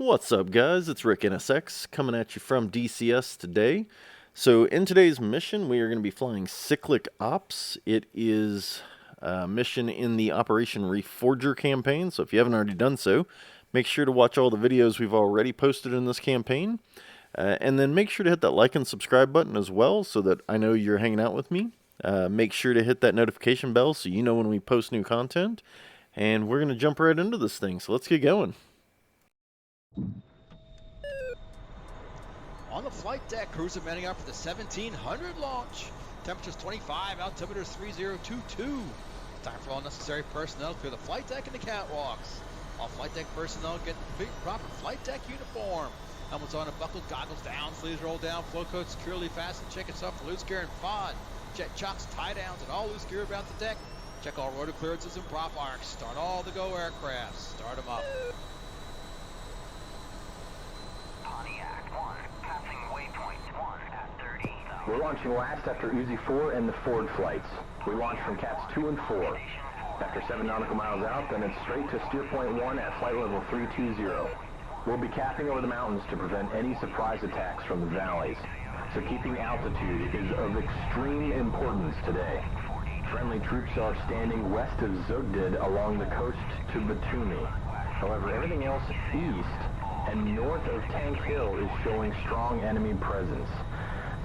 What's up, guys? It's Rick NSX coming at you from DCS today. So in today's mission, we are going to be flying Cyclic Ops. It is a mission in the Operation Reforger campaign, so if you haven't already done so, make sure to watch all the videos we've already posted in this campaign. And then make sure to hit that like and subscribe button as well so that I know you're hanging out with me. Make sure to hit that notification bell so you know when we post new content. And we're going to jump right into this thing, so let's get going. On the flight deck, cruiser manning up for the 1700 launch. Temperatures 25, altimeter 3022. Time for all necessary personnel to clear the flight deck and the catwalks. All flight deck personnel get the proper flight deck uniform. Helmets on and buckled, goggles down, sleeves rolled down, flow coat securely fastened. Check itself for loose gear and FOD. Check chocks, tie downs, and all loose gear about the deck. Check all rotor clearances and prop arcs. Start all the go aircraft. Start them up. We're launching last after Uzi 4 and the Ford flights. We launch from Cats 2 and 4. After 7 nautical miles out, then it's straight to steer point 1 at flight level 320. We'll be capping over the mountains to prevent any surprise attacks from the valleys. So keeping altitude is of extreme importance today. Friendly troops are standing west of Zugdid along the coast to Batumi. However, everything else east and north of Tank Hill is showing strong enemy presence.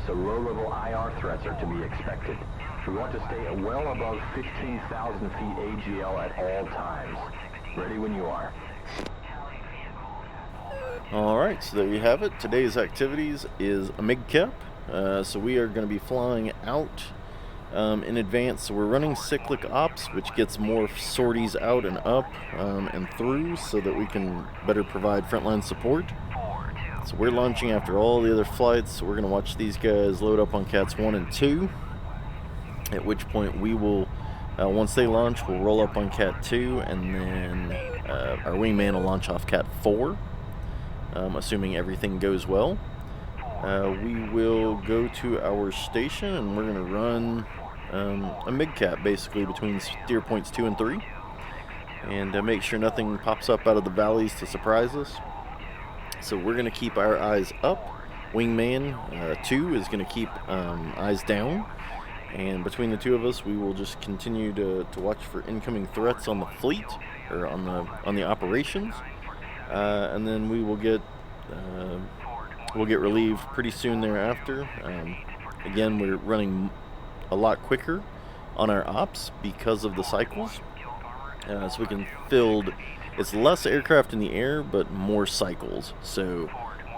So low-level IR threats are to be expected. We want to stay well above 15,000 feet AGL at all times. Ready when you are. Alright, so there you have it. Today's activities is a MiGCAP. So we are going to be flying out in advance. So we're running Cyclic Ops, which gets more sorties out and up and through so that we can better provide frontline support. So we're launching after all the other flights, so we're going to watch these guys load up on Cats 1 and 2, at which point we will, once they launch, we'll roll up on Cat 2, and then our wingman will launch off Cat 4, assuming everything goes well. We will go to our station, and we're going to run a MiGCAP, basically, between steer points 2 and 3, and make sure nothing pops up out of the valleys to surprise us. So we're going to keep our eyes up. Wingman 2 is going to keep eyes down. And between the two of us, we will just continue to watch for incoming threats on the fleet, or on the operations. And then we will get relieved pretty soon thereafter. Again, we're running a lot quicker on our ops because of the cycles. So we can field. It's less aircraft in the air, but more cycles. So,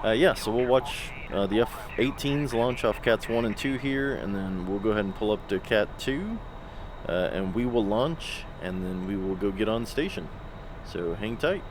yeah, so we'll watch the F-18s launch off Cats 1 and 2 here, and then we'll go ahead and pull up to Cat 2, and we will launch, and then we will go get on station. So hang tight.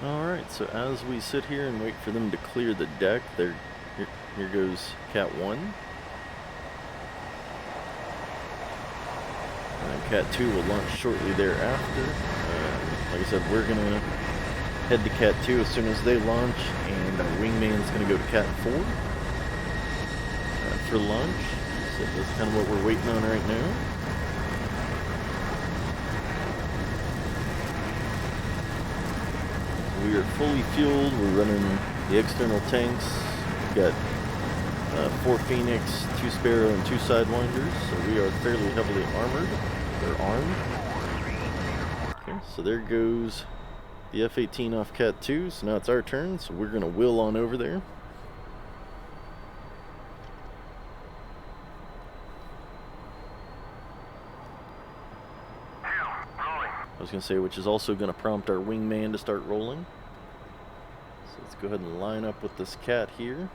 Alright, so as we sit here and wait for them to clear the deck, here goes Cat 1. And Cat 2 will launch shortly thereafter. Like I said, we're going to head to Cat 2 as soon as they launch, and our wingman's going to go to Cat 4 for launch. So that's kind of what we're waiting on right now. We are fully fueled. We're running the external tanks. We've got 4 Phoenix, 2 Sparrow, and 2 Sidewinders. So we are fairly heavily armored. They're armed. Okay, so there goes the F-18 off Cat 2. So now it's our turn. So we're going to wheel on over there. I was going to say, which is also going to prompt our wingman to start rolling. So let's go ahead and line up with this cat here.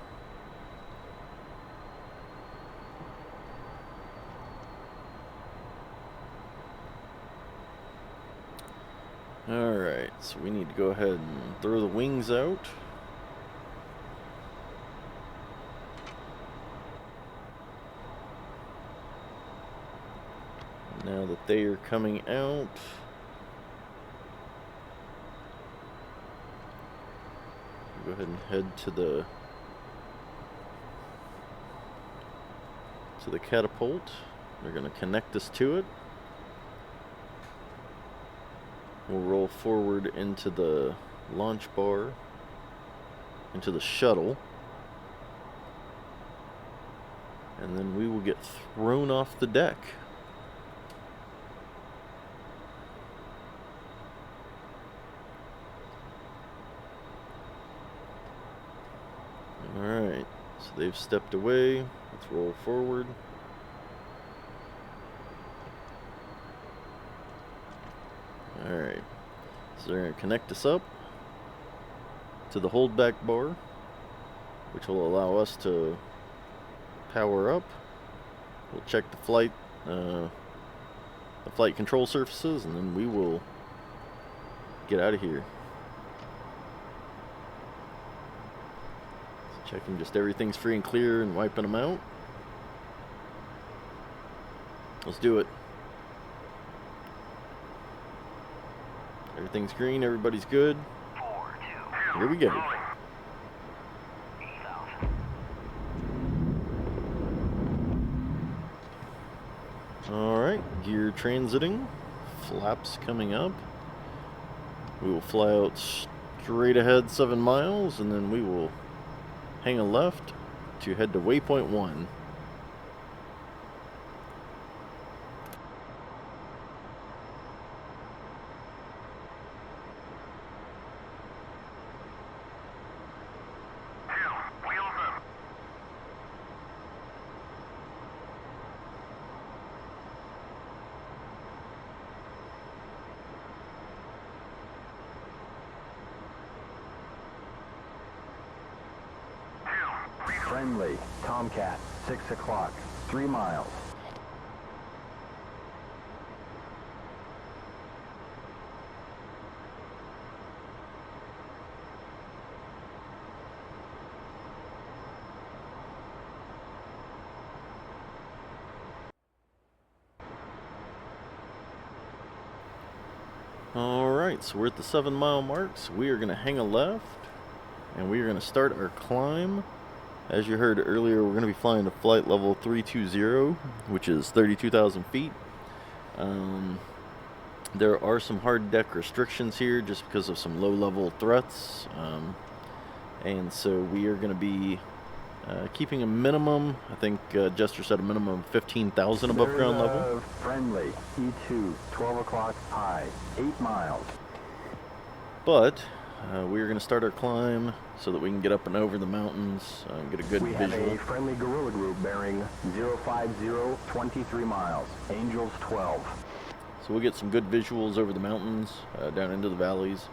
Alright, so we need to go ahead and throw the wings out. Now that they are coming out, go ahead and head to the catapult. They're going to connect us to it. We'll roll forward into the launch bar, into the shuttle, and then we will get thrown off the deck. Alright, so they've stepped away. Let's roll forward. Alright, so they're going to connect us up to the holdback bar, which will allow us to power up. We'll check the flight control surfaces, and then we will get out of here. So checking just everything's free and clear and wiping them out. Let's do it. Everything's green, everybody's good. Here we go. Alright, gear transiting, flaps coming up. We will fly out straight ahead 7 miles, and then we will hang a left to head to waypoint 1. Friendly, Tomcat, 6 o'clock, 3 miles. Alright, so we're at the 7 mile mark, so we are going to hang a left, and we are going to start our climb. As you heard earlier, we're going to be flying to flight level 320, which is 32,000 feet. There are some hard deck restrictions here just because of some low-level threats. And so we are going to be keeping a minimum, I think Jester said a minimum of 15,000 above ground level. Friendly, E2, 12 o'clock high, 8 miles. But we are going to start our climb so that we can get up and over the mountains, get a good visual. We have a friendly guerrilla group bearing 050, 23 miles, Angels 12. So we'll get some good visuals over the mountains, down into the valleys,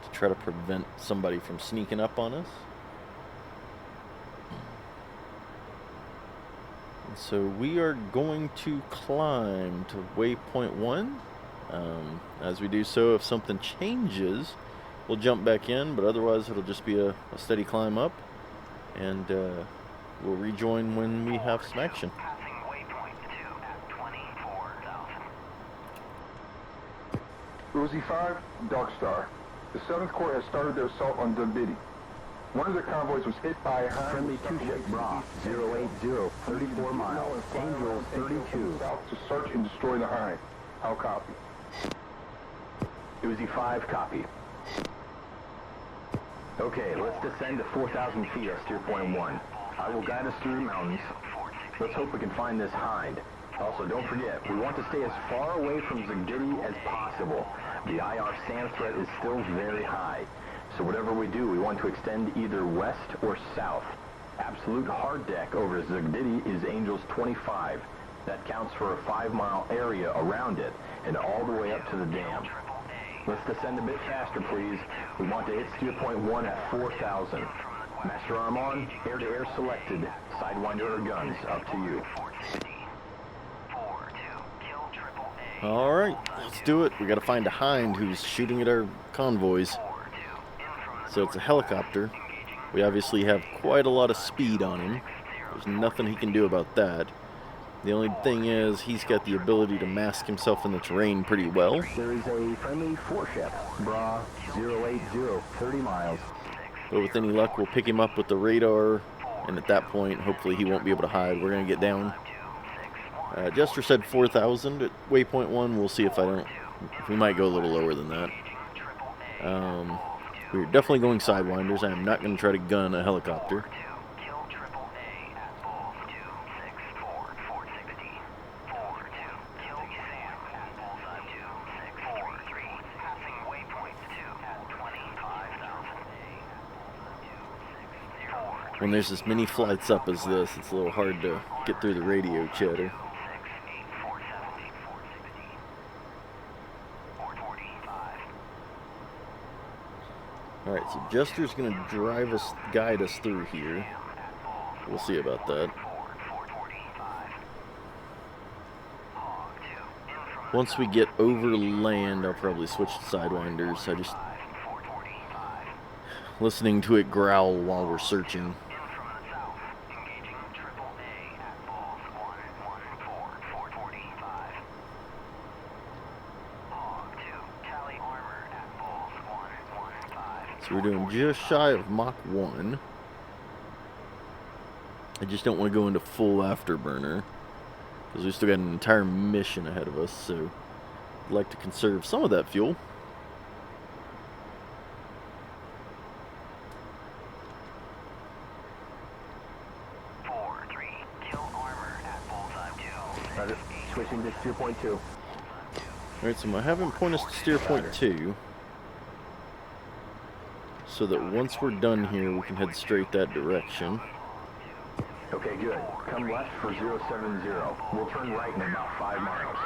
to try to prevent somebody from sneaking up on us. And so we are going to climb to waypoint 1. As we do so, if something changes, we'll jump back in, but otherwise it'll just be a steady climb up, and we'll rejoin when we have some action. Uzi 5, Dark Star. The 7th Corps has started their assault on Dunbiddy. One of their convoys was hit by a Friendly 2-ship Bra, 080, 34 miles, Angels 32. South to search and destroy the Hind. How copy? Uzi 5, copy. Okay, let's descend to 4,000 feet at steer point 1. I will guide us through the mountains. Let's hope we can find this Hind. Also, don't forget, we want to stay as far away from Zugdidi as possible. The IR SAM threat is still very high. So whatever we do, we want to extend either west or south. Absolute hard deck over Zugdidi is Angels 25. That counts for a 5-mile area around it, and all the way up to the dam. Let's descend a bit faster, please. We want to hit steer point 1 at 4,000. Master arm on, air-to-air selected. Sidewinder or guns, up to you. Alright, let's do it. We gotta find a Hind who's shooting at our convoys. So it's a helicopter. We obviously have quite a lot of speed on him. There's nothing he can do about that. The only thing is, he's got the ability to mask himself in the terrain pretty well. There is a friendly 4-ship, Bra 080, 30 miles. But with any luck, we'll pick him up with the radar, and at that point, hopefully he won't be able to hide. We're going to get down. Jester said 4,000 at waypoint 1. We'll see if we might go a little lower than that. We're definitely going sidewinders. I am not going to try to gun a helicopter. When there's as many flights up as this, it's a little hard to get through the radio chatter. Alright, so Jester's going to guide us through here. We'll see about that. Once we get over land, I'll probably switch to sidewinders. Listening to it growl while we're searching. So we're doing just shy of Mach 1. I just don't want to go into full afterburner, because we still got an entire mission ahead of us, so I'd like to conserve some of that fuel. Switching to steer point 2. Alright, so I'm going to have him point us to steer point 2, so that once we're done here, we can head straight that direction. Okay, good. Come left for 070. We'll turn right in about 5 miles.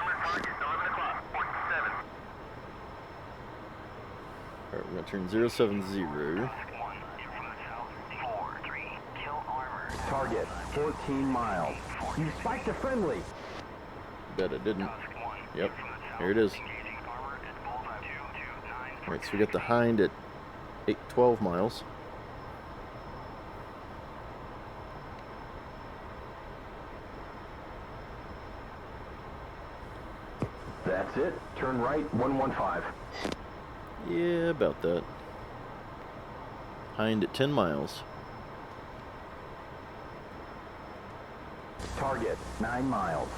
Alright, we're going to turn 070. Target, 14 miles. You spiked a friendly. Bet I didn't. Yep, here it is. Alright, so we got the Hind at 12 miles. That's it. Turn right, 115. Yeah, about that. Hind at 10 miles. Target, 9 miles.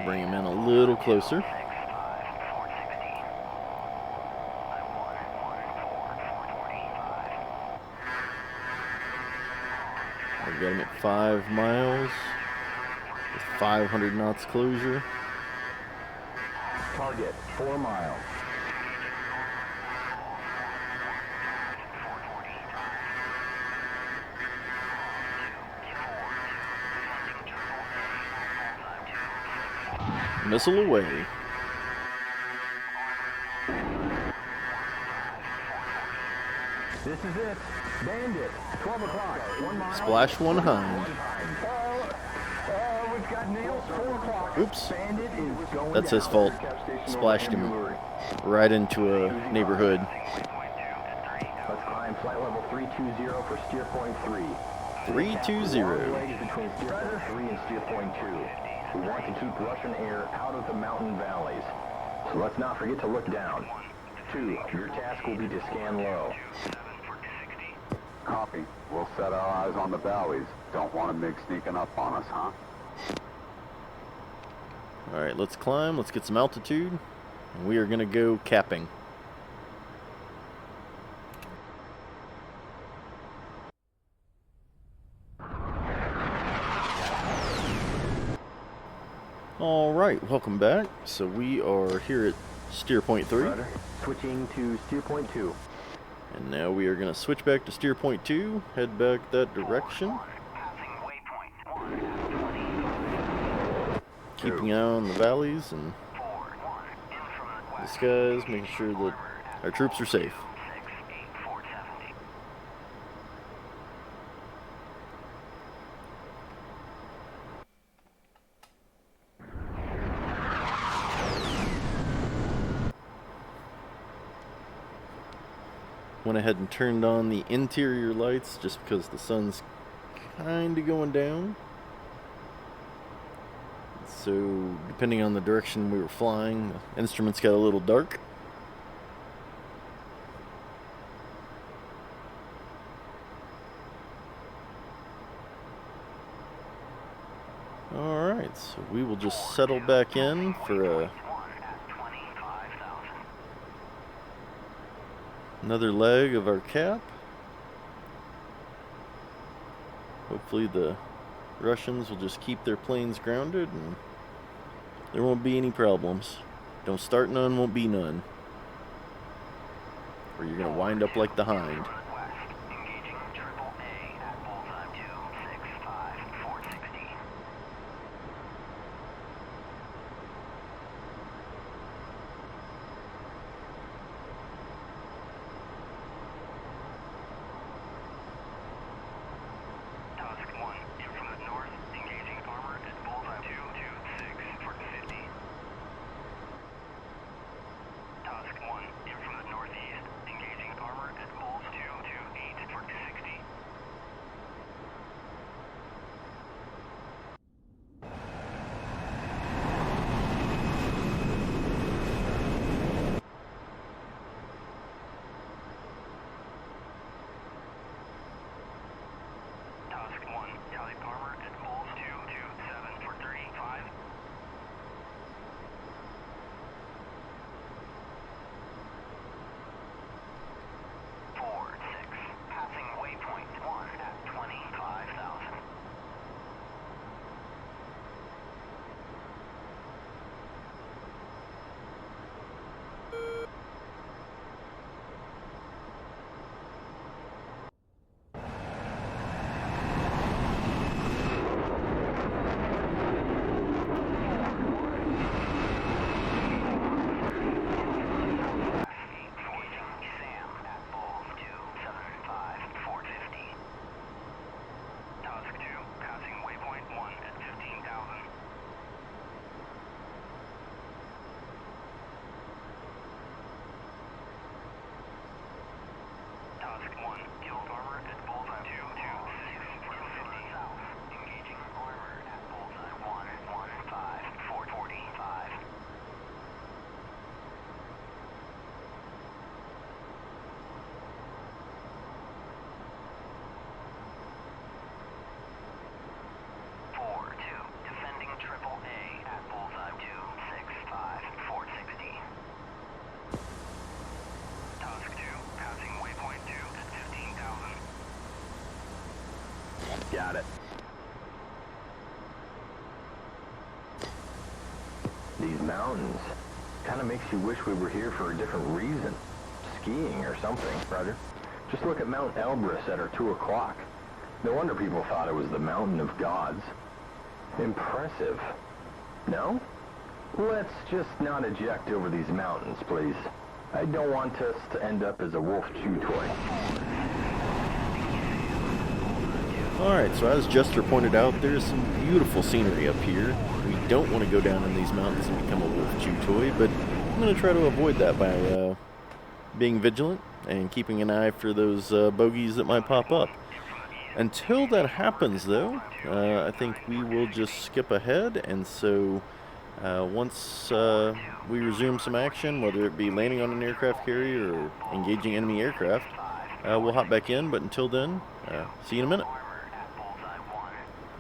Bring him in a little closer. We've got him at 5 miles with 500 knots closure. Target, 4 miles. Missile away. This is it. Bandit, 12 o'clock, 1 mile. Splash one Hind. We've got nails, 4 o'clock. Oops. Bandit is going That's his down. fault. Splashed him right into a neighborhood. Let's climb flight level 320 for steer point 3. 320. Legs between steer point 3 and steer point 2. We want to keep Russian air out of the mountain valleys. So let's not forget to look down. 2, your task will be to scan low. Copy. We'll set our eyes on the valleys. Don't want a MiG sneaking up on us, huh? Alright, let's climb. Let's get some altitude. And we are going to go capping. Alright, welcome back. So we are here at steer point 3. Rudder. Switching to steer point 2. And now we are going to switch back to steer point 2, head back that direction. Keeping an eye on the valleys and the skies, making sure that Our troops are safe. Went ahead and turned on the interior lights just because the sun's kind of going down. So depending on the direction we were flying, the instruments got a little dark. Alright, so we will just settle back in for another leg of our cap. Hopefully the Russians will just keep their planes grounded and there won't be any problems. Don't start none, won't be none. Or you're going to wind up like the Hind. Got it. These mountains kind of makes you wish we were here for a different reason. Skiing or something, Roger. Just look at Mount Elbrus at our 2 o'clock. No wonder people thought it was the mountain of gods. Impressive. No? Let's just not eject over these mountains, please. I don't want us to end up as a wolf chew toy. Alright, so as Jester pointed out, there's some beautiful scenery up here. We don't want to go down in these mountains and become a wolf chew toy, but I'm going to try to avoid that by being vigilant and keeping an eye for those bogeys that might pop up. Until that happens, though, I think we will just skip ahead, and so once we resume some action, whether it be landing on an aircraft carrier or engaging enemy aircraft, we'll hop back in, but until then, see you in a minute.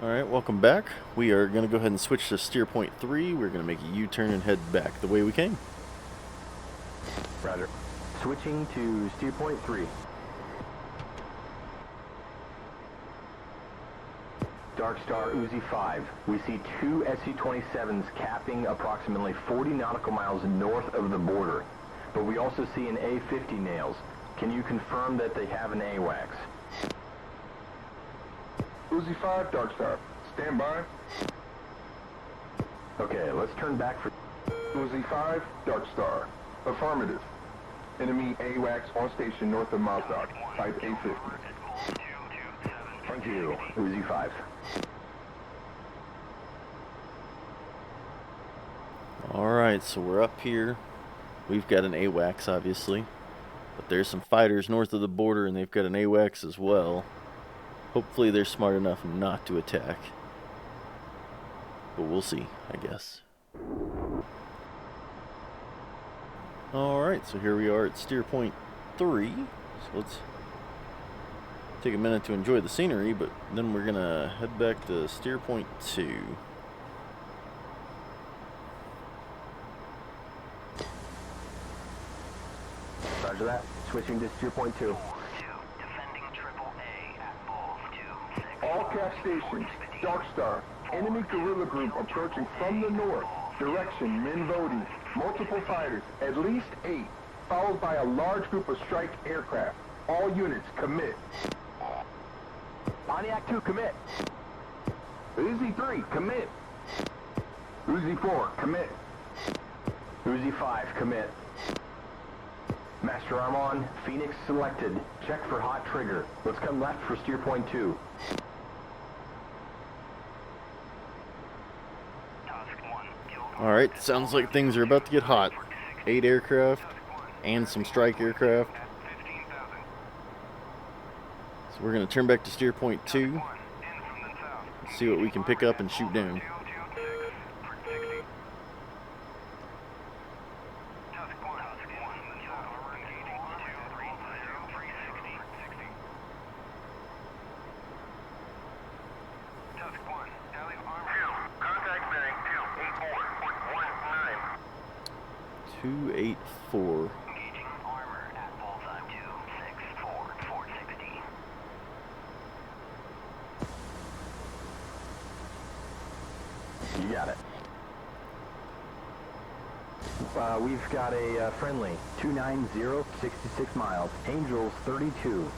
Alright, welcome back. We are going to go ahead and switch to steer point 3. We're going to make a U-turn and head back the way we came. Roger. Switching to steer point 3. Dark Star Uzi 5. We see 2 SU-27s capping approximately 40 nautical miles north of the border. But we also see an A-50 nails. Can you confirm that they have an AWACS? Uzi 5, Dark Star. Stand by. Okay, let's turn back for... Uzi 5, Dark Star. Affirmative. Enemy AWACS on station north of Mazda, type A50. Thank you, Uzi 5. Alright, so we're up here. We've got an AWACS, obviously. But there's some fighters north of the border, and they've got an AWACS as well. Hopefully they're smart enough not to attack. But we'll see, I guess. Alright, so here we are at steer point 3. So let's take a minute to enjoy the scenery, but then we're going to head back to steer point 2. Roger that. Switching to steer point 2. All CAF stations, Dark Star, enemy guerrilla group approaching from the north. Direction, Minvodi. Multiple fighters, at least 8, followed by a large group of strike aircraft. All units, commit. Pontiac 2, commit. Uzi 3, commit. Uzi 4, commit. Uzi 5, commit. Master Arm on, Phoenix selected. Check for hot trigger. Let's come left for steer point 2. Alright, sounds like things are about to get hot. 8 aircraft and some strike aircraft. So we're going to turn back to steer point 2. See what we can pick up and shoot down. .284. You got it. We've got a friendly 290, 66 miles. Angels 32.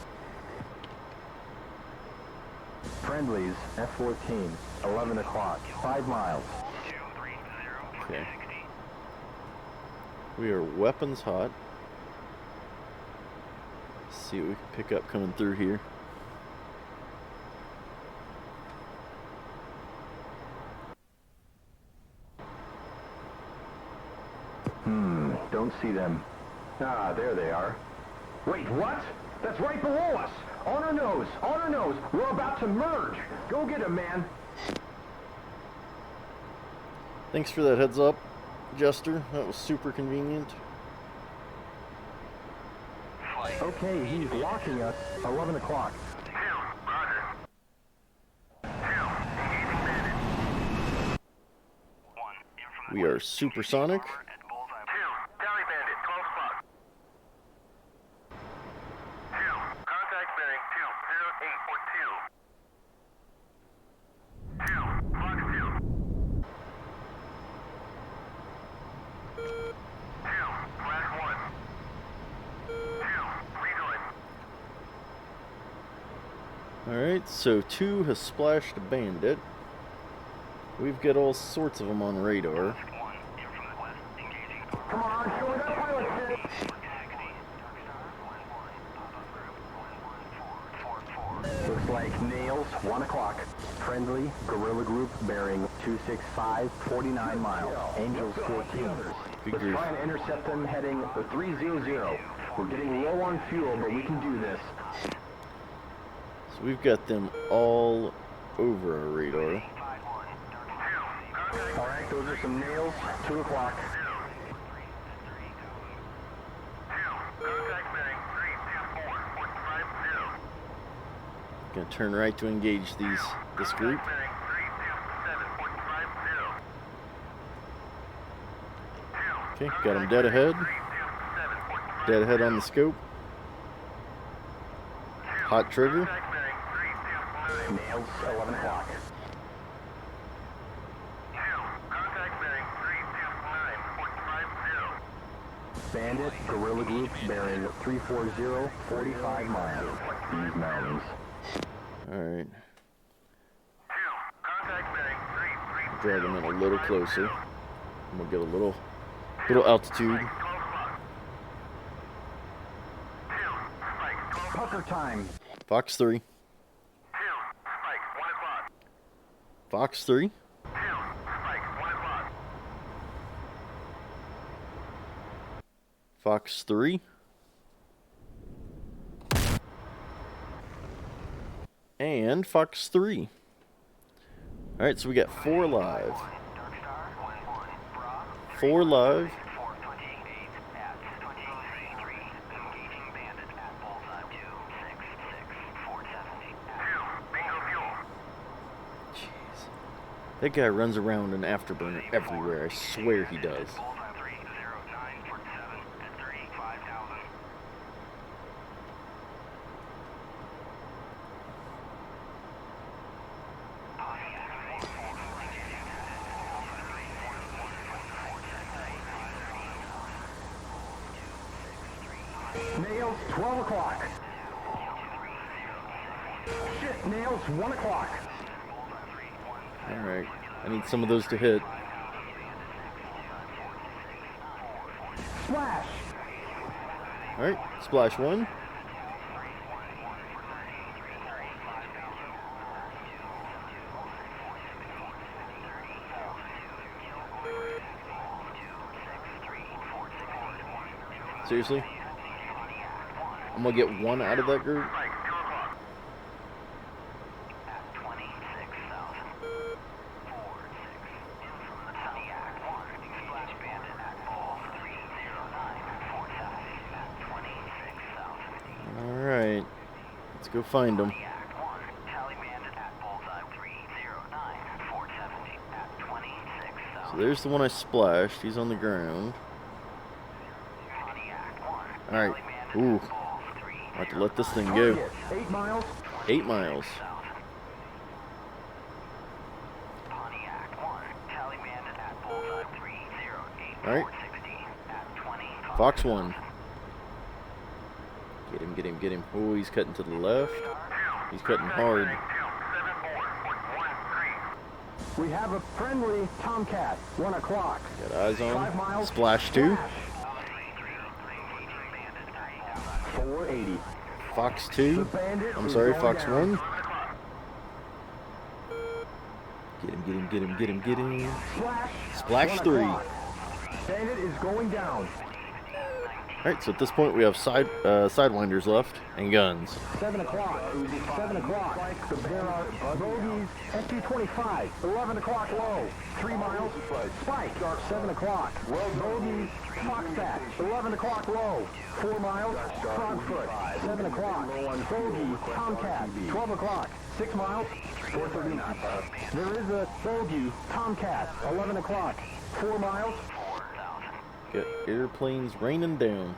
Friendlies F-14, 11 o'clock, 5 miles. Okay. We are weapons hot. Let's see what we can pick up coming through here. Don't see them. Ah, there they are. Wait, what? That's right below us! On our nose! On our nose! We're about to merge! Go get him, man! Thanks for that heads up, Jester. That was super convenient. Okay, he's locking us. 11 o'clock. We are supersonic. Alright, so 2 has splashed a bandit. We've got all sorts of them on radar. Come on, show me that pilot kit! Looks like nails, 1 o'clock. Friendly, guerrilla group bearing 265, 49 miles. Angels 14. Let's try and intercept them heading the 300. We're getting low on fuel, but we can do this. So we've got them all over our radar. Alright, those are some nails, 2 o'clock. Gonna turn right to engage this group. Okay, got them dead ahead. Dead ahead on the scope. Hot trigger. Nails, 11 o'clock. Bandit, guerrilla group bearing 340, 45 miles. These mountains. Alright. Drag them in a little closer. And we'll get a little altitude. Pucker time. Fox 3. Fox 3. Fox 3. And Fox 3. Alright, so we got 4 live. 4 live. That guy runs around an afterburner everywhere. I swear he does. Nails, 12 o'clock. Shit, nails, 1 o'clock. Alright, I need some of those to hit. Splash. Alright, splash 1. Seriously? I'm gonna get 1 out of that group. Alright, let's go find him. So there's the one I splashed. He's on the ground. Alright. Ooh. I have to let this thing go. 8 miles. 8 miles. Alright. Fox 1. Get him, get him, get him. Oh, he's cutting to the left. He's cutting hard. We have a friendly Tomcat, 1 o'clock. Got eyes on 5 him. miles. Splash 2. 480. Fox 2. I'm sorry, Fox 1. Get him, get him, get him, get him, get him. Splash 3. Bandit is going down. Alright, so at this point we have sidewinders left and guns. 7 o'clock. 7 o'clock. There are bogeys. SG-25. 11 o'clock low. 3 miles. Spike. 7 o'clock. Bogeys. Foxbat. 11 o'clock low. 4 miles. Frogfoot. 7 o'clock. Bogey. Tomcat. 12 o'clock. 6 miles. 439. There is a bogey. Tomcat. 11 o'clock. 4 miles. Got airplanes raining down.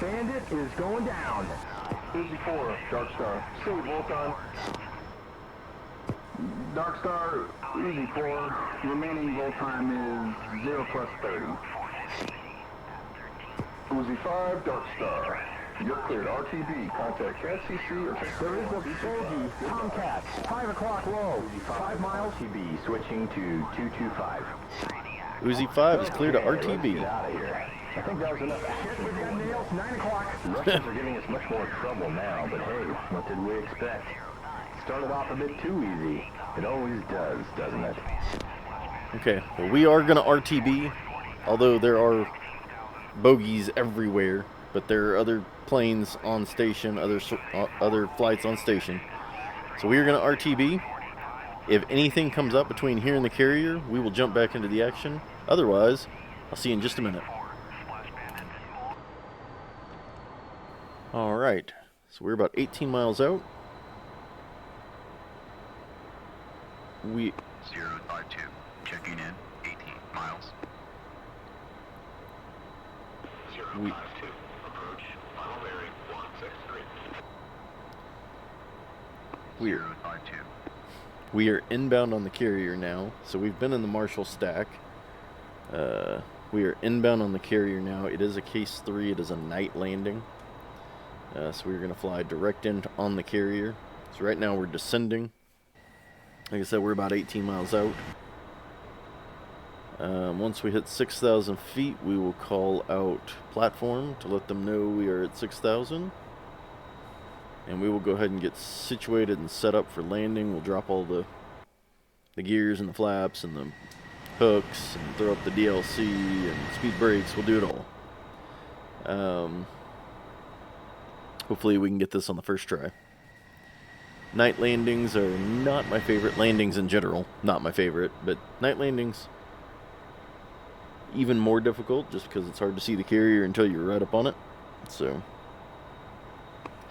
Bandit is going down. Uzi 4, Dark Star. Say Volcon. Dark Star, Uzi 4. Remaining volt time is 0 plus 30. Uzi 5, Dark Star. You're cleared. RTB. Contact SCC or There is a bogey. Tomcat. 5 o'clock low. 5 miles. RTB switching to 225. Uzi 5 is clear to RTB. Get out of here. I think that was enough. We've got nails. 9 o'clock. Russians are giving us much more trouble now, but hey, what did we expect? Started off a bit too easy. It always does, doesn't it? Okay, well we are going to RTB, although there are bogeys everywhere, but there are other planes on station, other flights on station. So we are going to RTB. If anything comes up between here and the carrier, we will jump back into the action. Otherwise, I'll see you in just a minute. Alright, so we're about 18 miles out. We 052, checking in, 18 miles. 052, approach, final bearing 163. We are inbound on the carrier now. So we've been in the Marshall stack. We are inbound on the carrier now. It is a case 3. It is a night landing. So we're going to fly direct in on the carrier. So right now we're descending. Like I said, we're about 18 miles out. Once we hit 6,000 feet, we will call out platform to let them know we are at 6,000. And we will go ahead and get situated and set up for landing. We'll drop all the gears and the flaps and the hooks and throw up the DLC and speed brakes. We'll do it all. Hopefully we can get this on the first try. Night landings are not my favorite. Landings in general, not my favorite. But night landings, even more difficult just because it's hard to see the carrier until you're right up on it. So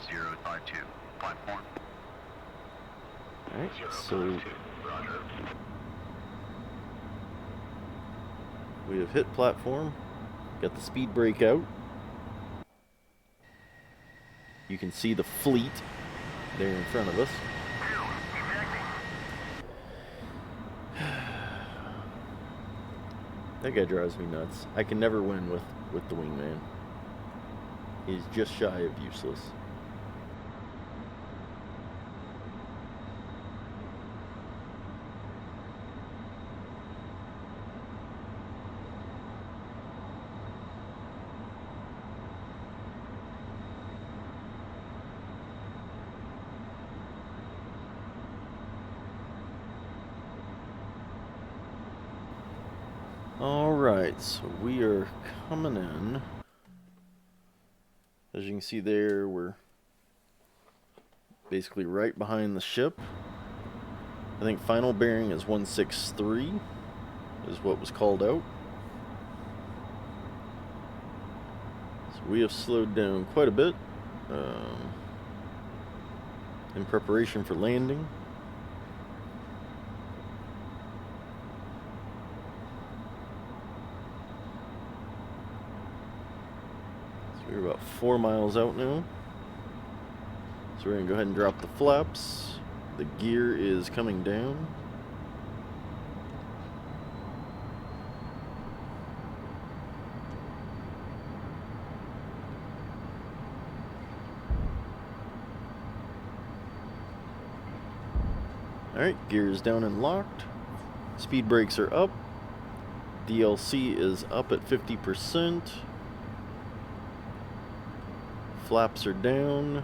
052, platform. alright, so we have hit platform, got the speed brake out. You can see the fleet there in front of us. That guy drives me nuts. I can never win with the wingman. He's just shy of useless. Alright, so we are coming in. As you can see there, we're basically right behind the ship. I think final bearing is 163, is what was called out. So we have slowed down quite a bit in preparation for landing. We're about 4 miles out now. So we're going to go ahead and drop the flaps. The gear is coming down. Alright, gear is down and locked. Speed brakes are up. DLC is up at 50%. Flaps are down.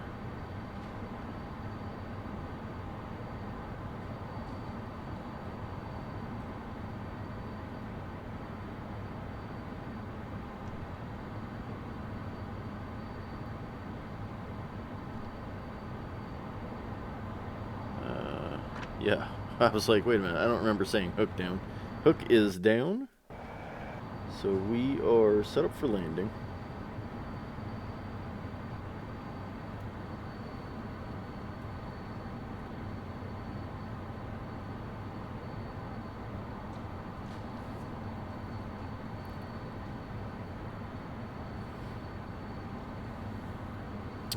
Yeah, I was like, wait a minute, I don't remember saying hook down. Hook is down. So we are set up for landing.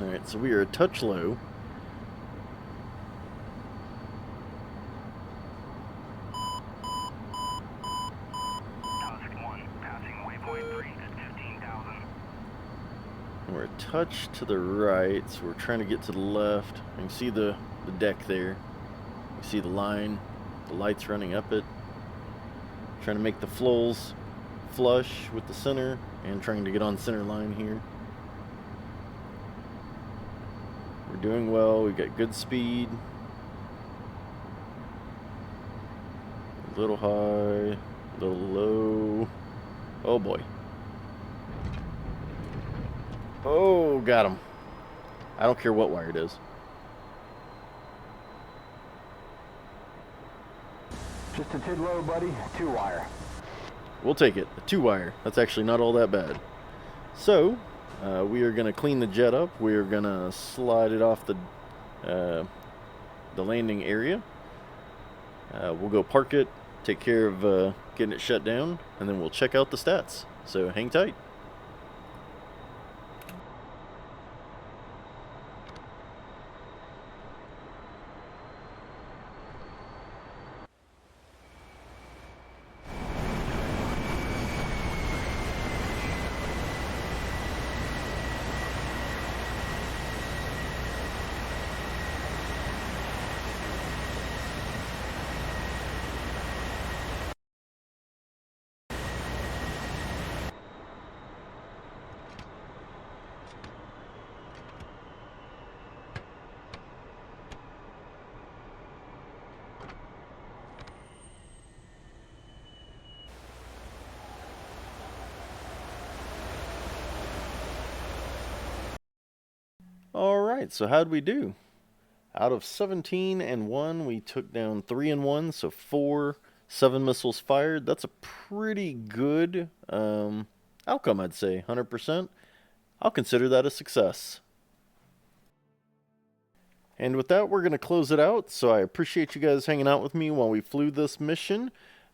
Alright, so we are a touch low. And we're a touch to the right, so we're trying to get to the left. You can see the deck there. You see the line, the lights running up it. Trying to make the flows flush with the center and trying to get on center line here. We're doing well, we got good speed. A little high, a little low. Oh boy. Oh, got him. I don't care what wire it is. Just a tid low, buddy. 2-wire. We'll take it. A 2-wire. That's actually not all that bad. So, we are going to clean the jet up. We are going to slide it off the landing area. We'll go park it, take care of getting it shut down, and then we'll check out the stats. So hang tight. Alright, so how'd we do? Out of 17 and 1, we took down 3 and 1, so 7 missiles fired. That's a pretty good outcome, I'd say. 100%. I'll consider that a success. And with that, we're going to close it out. So I appreciate you guys hanging out with me while we flew this mission.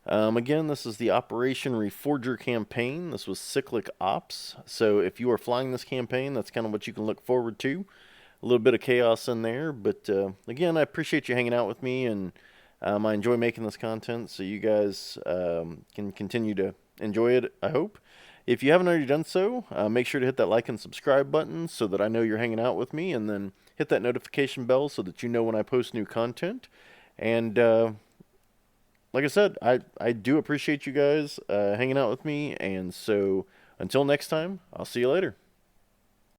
Again, this is the Operation Reforger campaign. This was Cyclic Ops. So if you are flying this campaign, that's kind of what you can look forward to. A little bit of chaos in there. But again, I appreciate you hanging out with me. And I enjoy making this content. So you guys can continue to enjoy it, I hope. If you haven't already done so, make sure to hit that like and subscribe button so that I know you're hanging out with me. And then hit that notification bell so that you know when I post new content. And like I said, I do appreciate you guys hanging out with me. And so until next time, I'll see you later.